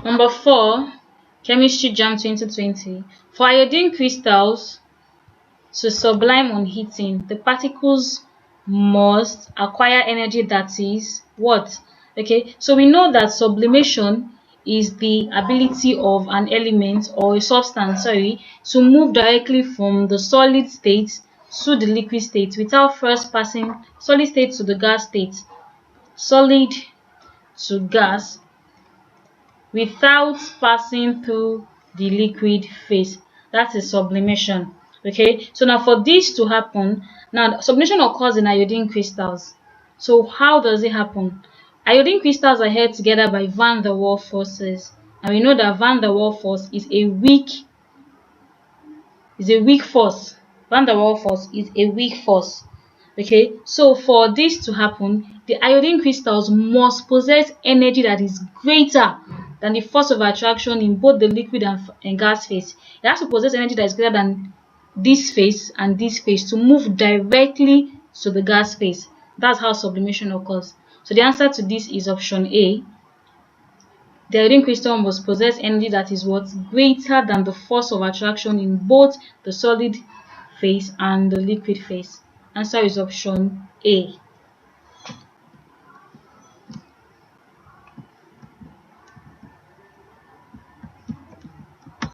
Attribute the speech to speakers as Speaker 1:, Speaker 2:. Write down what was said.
Speaker 1: Number 4, Chemistry JAMB 2020. For iodine crystals to sublime on heating, the particles must acquire energy that is what? Okay, so we know that sublimation is the ability of an element or a substance, to move directly from the solid state to the liquid state without first passing solid state to the gas state, solid to gas, without passing through the liquid phase. That is sublimation. Okay, so now for this to happen, now sublimation occurs in iodine crystals. So how does it happen? Iodine crystals are held together by van der Waals forces, and we know that van der Waals force is a weak force. Van der Waals force is a weak force. Okay, so for this to happen, the iodine crystals must possess energy that is greater than the force of attraction in both the liquid and gas phase. It has to possess energy that is greater than this phase and this phase to move directly to the gas phase. That's how sublimation occurs. So the answer to this is option A. The iodine crystal must possess energy that is what? Greater than the force of attraction in both the solid phase and the liquid phase. Answer is option A.